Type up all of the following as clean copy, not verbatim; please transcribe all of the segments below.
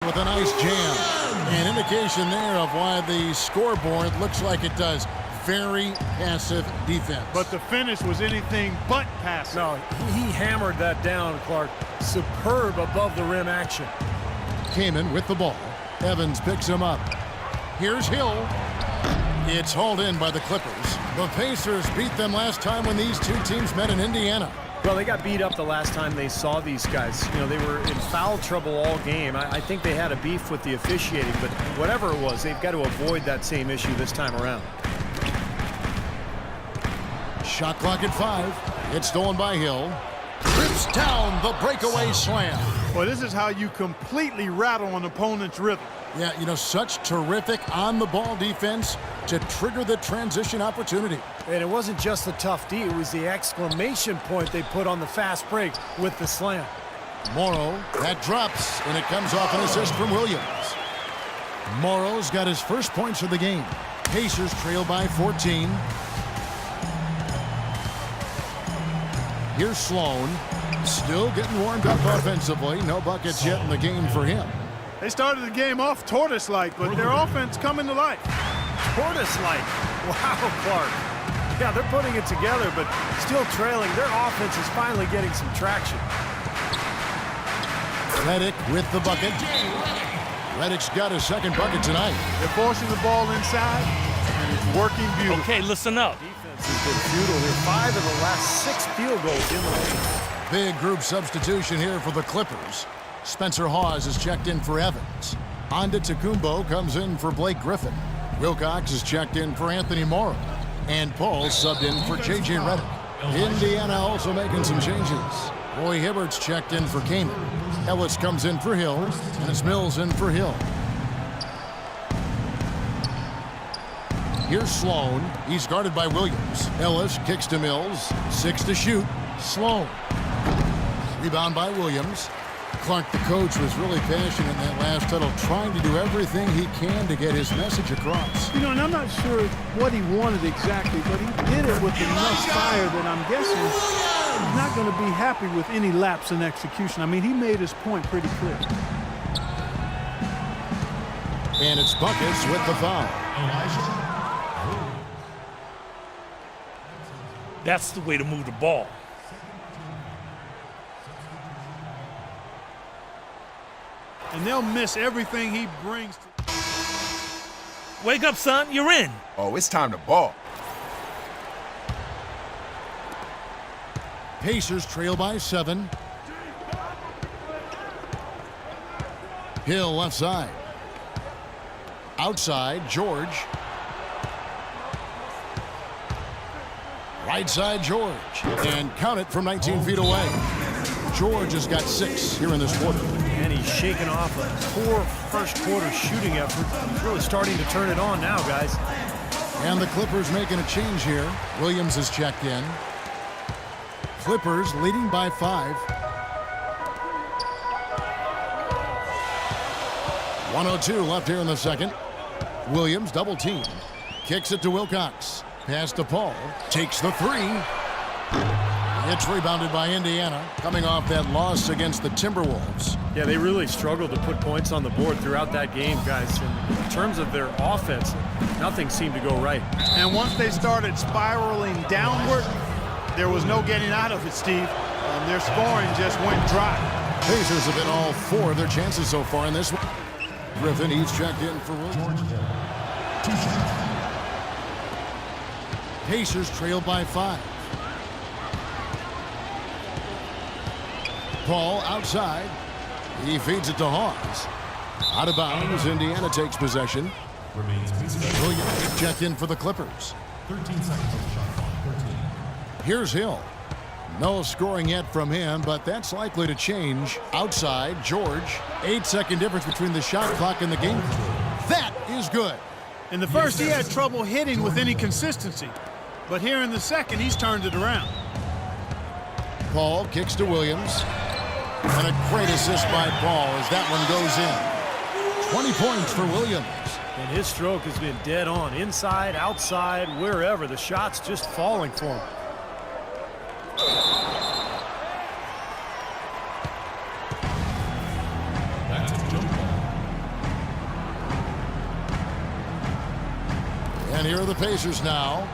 with a nice jam. An indication there of why the scoreboard looks like it does. Very passive defense. But the finish was anything but passive. No, he hammered that down, Clark. Superb above the rim action. Kaman with the ball. Evans picks him up. Here's Hill. It's hauled in by the Clippers. The Pacers beat them last time when these two teams met in Indiana. Well, they got beat up the last time they saw these guys. You know, they were in foul trouble all game. I think they had a beef with the officiating, but whatever it was, they've got to avoid that same issue this time around. Shot clock at 5. It's stolen by Hill. Rips down the breakaway slam. Well, this is how you completely rattle an opponent's rhythm. Yeah, you know, such terrific on-the-ball defense to trigger the transition opportunity. And it wasn't just the tough D, it was the exclamation point they put on the fast break with the slam. Morrow, that drops, and it comes off an assist from Williams. Morrow's got his first points of the game. Pacers trail by 14. Here's Sloan, still getting warmed up offensively. No buckets yet in the game for him. They started the game off tortoise-like, but their offense coming to life. Tortoise-like. Wow, Clark. Yeah, they're putting it together, but still trailing. Their offense is finally getting some traction. Redick with the bucket. Redick's got his second bucket tonight. They're forcing the ball inside, and it's working beautifully. Okay, listen up. Defense has been futile here. 5 of the last 6 field goals in the game. Big group substitution here for the Clippers. Spencer Hawes is checked in for Evans. Onda Tecumbo comes in for Blake Griffin. Wilcox is checked in for Anthony Morrow. And Paul subbed in for J.J. Redick. Indiana also making some changes. Roy Hibbert's checked in for Kaman. Ellis comes in for Hill, and it's Mills in for Hill. Here's Sloan. He's guarded by Williams. Ellis kicks to Mills. 6 to shoot. Sloan. Rebound by Williams. Clark, the coach, was really passionate in that last huddle, trying to do everything he can to get his message across. You know, and I'm not sure what he wanted exactly, but he did it with enough fire that I'm guessing he's not going to be happy with any lapse in execution. I mean, he made his point pretty clear. And it's Buckets with the foul. That's the way to move the ball. And they'll miss everything he brings to... Wake up, son. You're in. Oh, it's time to ball. Pacers trail by 7. Hill left side. Outside, George. Right side, George. And count it from 19 feet away. George has got 6 here in this quarter. And he's shaking off a poor first quarter shooting effort. He's really starting to turn it on now, guys. And the Clippers making a change here. Williams is checked in. Clippers leading by 5. 1:02 left here in the second. Williams double team. Kicks it to Wilcox. Pass to Paul. Takes the 3. It's rebounded by Indiana, coming off that loss against the Timberwolves. Yeah, they really struggled to put points on the board throughout that game, guys. And in terms of their offense, nothing seemed to go right. And once they started spiraling downward, there was no getting out of it, Steve. Their scoring just went dry. Pacers have been all 4 of their chances so far in this one. Griffin, he's checked in for Williams. Pacers trail by 5. Paul outside. He feeds it to Hawes. Out of bounds, Indiana takes possession. Williams checked in for the Clippers. 13 seconds on the shot clock. 13. Here's Hill. No scoring yet from him, but that's likely to change. Outside, George. 8-second difference between the shot clock and the game. That is good. In the first, he had trouble hitting with any consistency. But here in the second, he's turned it around. Paul kicks to Williams. And a great assist by Paul as that one goes in. 20 points for Williams. And his stroke has been dead on. Inside, outside, wherever. The shot's just falling for him. That's a jump ball. And here are the Pacers now.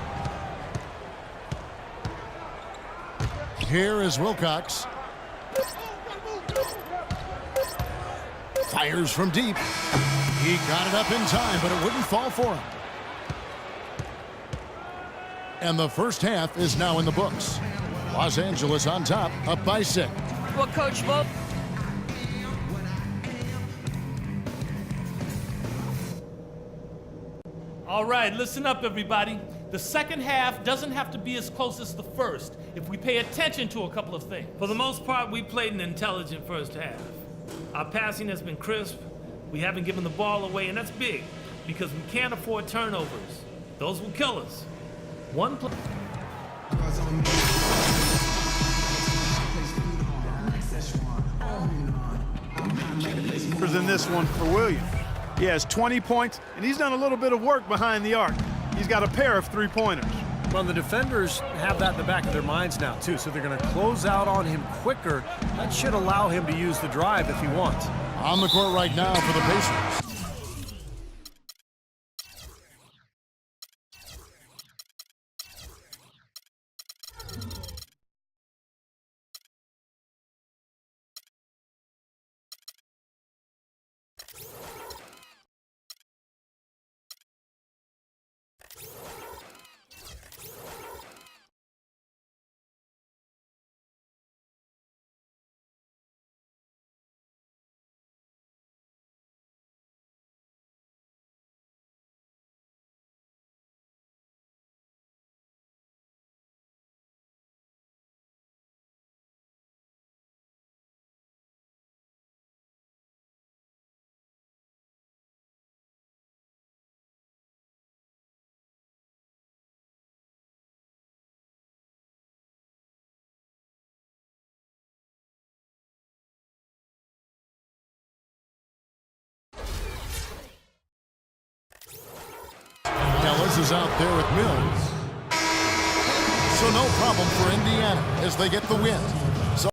Here is Wilcox. Fires from deep. He got it up in time, but it wouldn't fall for him. And the first half is now in the books. Los Angeles on top, up by 6. Well, Coach Mo. All right, listen up, everybody. The second half doesn't have to be as close as the first if we pay attention to a couple of things. For the most part, we played an intelligent first half. Our passing has been crisp. We haven't given the ball away, and that's big because we can't afford turnovers. Those will kill us. One play. In this one for Williams. He has 20 points, and he's done a little bit of work behind the arc. He's got a pair of three-pointers. Well, the defenders have that in the back of their minds now, too, so they're going to close out on him quicker. That should allow him to use the drive if he wants. On the court right now for the Pacers. Ellis is out there with Mills. So no problem for Indiana as they get the win.